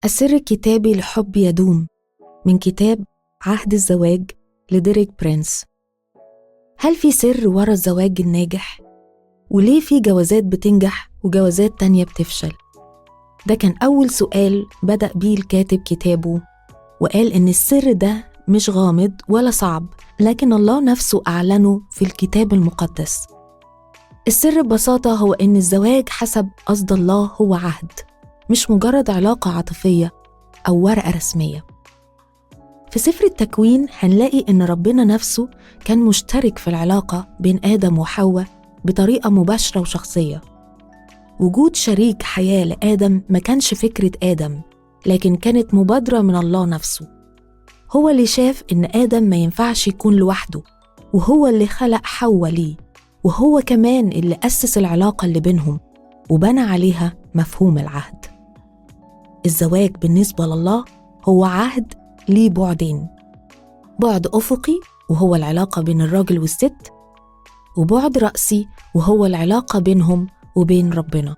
السر الكتابي لحب يدوم من كتاب عهد الزواج لديريك برينس. هل في سر ورا الزواج الناجح؟ وليه في جوازات بتنجح وجوازات تانية بتفشل؟ ده كان أول سؤال بدأ بيه الكاتب كتابه، وقال إن السر ده مش غامض ولا صعب، لكن الله نفسه أعلنه في الكتاب المقدس. السر ببساطة هو إن الزواج حسب قصد الله هو عهد، مش مجرد علاقة عاطفية أو ورقة رسمية. في سفر التكوين هنلاقي إن ربنا نفسه كان مشترك في العلاقة بين آدم وحواء بطريقة مباشرة وشخصية. وجود شريك حياة لآدم ما كانش فكرة آدم، لكن كانت مبادرة من الله نفسه. هو اللي شاف إن آدم ما ينفعش يكون لوحده، وهو اللي خلق حواء ليه، وهو كمان اللي أسس العلاقة اللي بينهم وبنى عليها مفهوم العهد. الزواج بالنسبة لله هو عهد ليه بعدين: بعد أفقي وهو العلاقة بين الراجل والست، وبعد رأسي وهو العلاقة بينهم وبين ربنا.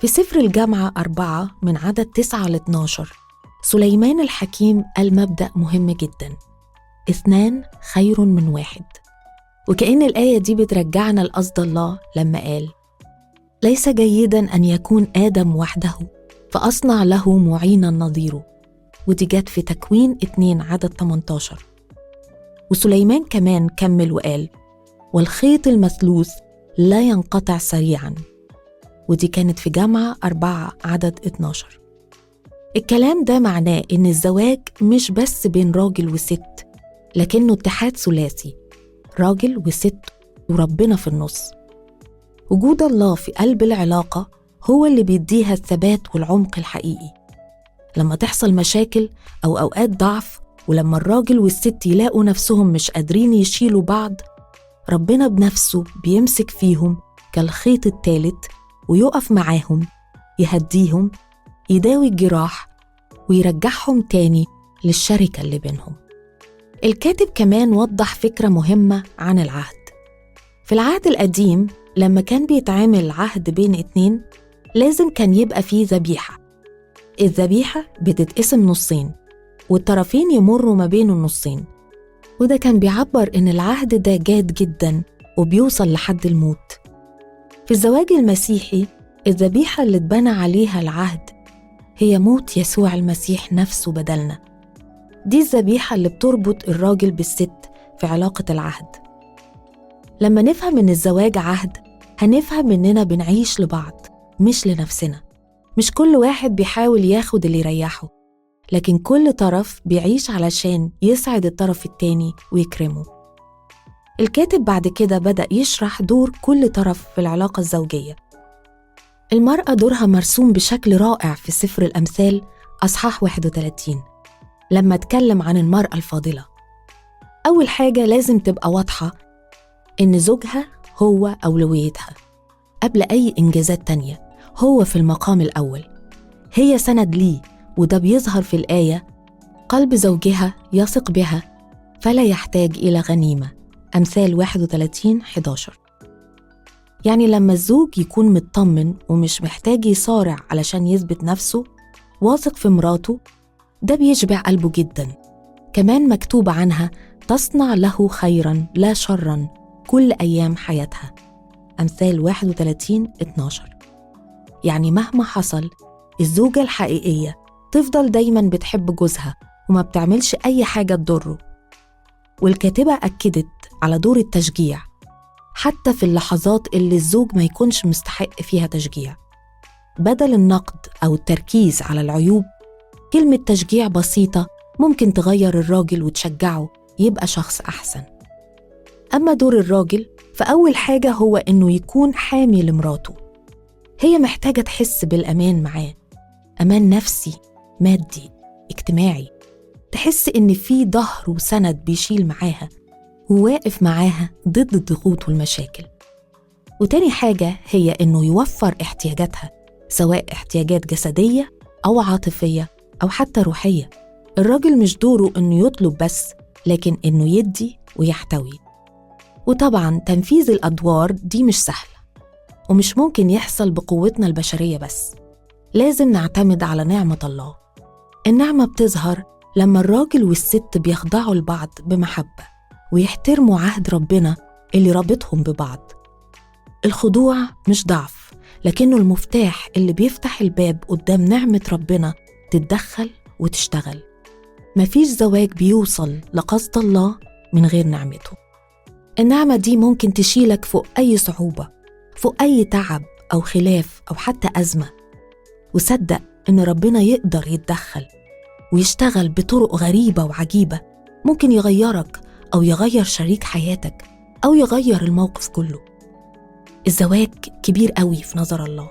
في سفر الجامعة 4 من عدد 9-12 سليمان الحكيم قال مبدأ مهم جدا: 2 خير من 1. وكأن الآية دي بترجعنا لقصد الله لما قال: ليس جيدا أن يكون آدم وحده فأصنع له معينا نظيره. ودي جت في تكوين 2 عدد 18. وسليمان كمان كمل وقال: والخيط المثلوث لا ينقطع سريعا. ودي كانت في جامعة 4 عدد 12. الكلام ده معناه إن الزواج مش بس بين راجل وست، لكنه اتحاد ثلاثي: راجل وست وربنا في النص. وجود الله في قلب العلاقة هو اللي بيديها الثبات والعمق الحقيقي. لما تحصل مشاكل أو أوقات ضعف، ولما الراجل والست يلاقوا نفسهم مش قادرين يشيلوا بعض، ربنا بنفسه بيمسك فيهم كالخيط الثالث ويقف معاهم، يهديهم، يداوي الجراح، ويرجعهم تاني للشركة اللي بينهم. الكاتب كمان وضح فكرة مهمة عن العهد. في العهد القديم لما كان بيتعامل العهد بين 2 لازم كان يبقى فيه ذبيحة. الذبيحة بتتقسم نصين، والطرفين يمروا ما بين النصين، وده كان بيعبر إن العهد ده جاد جدا وبيوصل لحد الموت. في الزواج المسيحي الذبيحة اللي اتبنى عليها العهد هي موت يسوع المسيح نفسه بدلنا. دي الذبيحة اللي بتربط الراجل بالست في علاقة العهد. لما نفهم إن الزواج عهد، هنفهم إننا بنعيش لبعض مش لنفسنا. مش كل واحد بيحاول ياخد اللي يريحه، لكن كل طرف بيعيش علشان يسعد الطرف التاني ويكرمه. الكاتب بعد كده بدأ يشرح دور كل طرف في العلاقة الزوجية. المرأة دورها مرسوم بشكل رائع في سفر الأمثال أصحاح 31 لما اتكلم عن المرأة الفاضلة. أول حاجة لازم تبقى واضحة إن زوجها هو أولويتها قبل أي إنجازات تانية. هو في المقام الأول، هي سند ليه، وده بيظهر في الآية: قلب زوجها يثق بها فلا يحتاج إلى غنيمة. أمثال 31:11. يعني لما الزوج يكون مطمن ومش محتاج يصارع علشان يثبت نفسه، واثق في مراته، ده بيشبع قلبه جدا. كمان مكتوب عنها: تصنع له خيرا لا شرا كل أيام حياتها. أمثال 31:12. يعني مهما حصل، الزوجة الحقيقية تفضل دايما بتحب جوزها وما بتعملش أي حاجة تضره. والكاتبة أكدت على دور التشجيع حتى في اللحظات اللي الزوج ما يكونش مستحق فيها تشجيع. بدل النقد أو التركيز على العيوب، كلمة تشجيع بسيطة ممكن تغير الراجل وتشجعه يبقى شخص أحسن. أما دور الراجل فأول حاجة هو إنه يكون حامي لمراته. هي محتاجة تحس بالأمان معاه، أمان نفسي، مادي، اجتماعي، تحس إن في ظهر وسند بيشيل معاها وواقف معاها ضد الضغوط والمشاكل. وتاني حاجة هي إنه يوفر احتياجاتها، سواء احتياجات جسدية أو عاطفية أو حتى روحية. الراجل مش دوره إنه يطلب بس، لكن إنه يدي ويحتوي. وطبعاً تنفيذ الأدوار دي مش سهلة، ومش ممكن يحصل بقوتنا البشرية بس. لازم نعتمد على نعمة الله. النعمة بتظهر لما الراجل والست بيخضعوا لبعض بمحبة ويحترموا عهد ربنا اللي رابطهم ببعض. الخضوع مش ضعف، لكنه المفتاح اللي بيفتح الباب قدام نعمة ربنا تتدخل وتشتغل. مفيش زواج بيوصل لقصد الله من غير نعمته. النعمة دي ممكن تشيلك فوق أي صعوبة، فوق أي تعب أو خلاف أو حتى أزمة. وصدق إن ربنا يقدر يتدخل ويشتغل بطرق غريبة وعجيبة، ممكن يغيرك أو يغير شريك حياتك أو يغير الموقف كله. الزواج كبير قوي في نظر الله.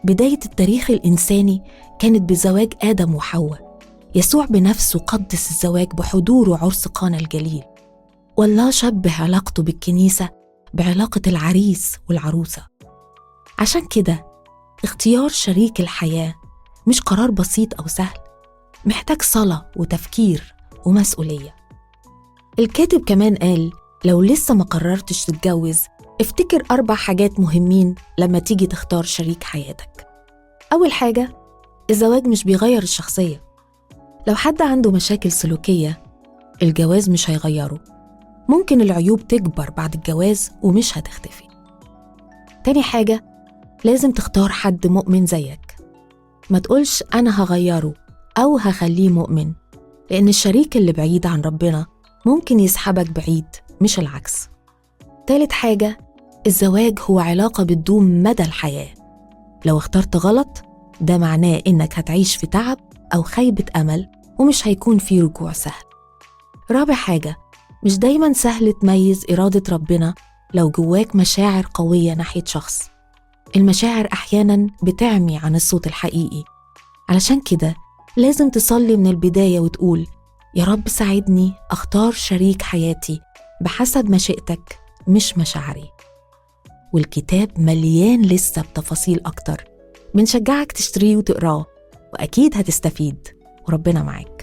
بداية التاريخ الإنساني كانت بزواج آدم وحواء. يسوع بنفسه قدس الزواج بحضوره عرس قانا الجليل. والله شبه علاقته بالكنيسة بعلاقة العريس والعروسة. عشان كده اختيار شريك الحياة مش قرار بسيط أو سهل، محتاج صلاة وتفكير ومسؤولية. الكاتب كمان قال لو لسه ما قررتش تتجوز، افتكر 4 حاجات مهمين لما تيجي تختار شريك حياتك. أول حاجة، الزواج مش بيغير الشخصية. لو حد عنده مشاكل سلوكية، الجواز مش هيغيره. ممكن العيوب تكبر بعد الجواز ومش هتختفي. تاني حاجة، لازم تختار حد مؤمن زيك. ما تقولش أنا هغيره أو هخليه مؤمن، لأن الشريك اللي بعيد عن ربنا ممكن يسحبك بعيد، مش العكس. تالت حاجة، الزواج هو علاقة بتدوم مدى الحياة. لو اخترت غلط، ده معناه إنك هتعيش في تعب أو خيبة أمل، ومش هيكون في رجوع سهل. رابع حاجة، مش دايما سهل تميز إرادة ربنا لو جواك مشاعر قوية ناحية شخص. المشاعر أحيانا بتعمي عن الصوت الحقيقي. علشان كده لازم تصلي من البداية وتقول يا رب ساعدني أختار شريك حياتي بحسب مشيئتك مش مشاعري. والكتاب مليان لسه بتفاصيل أكتر. بنشجعك تشتريه وتقراه، وأكيد هتستفيد، وربنا معاك.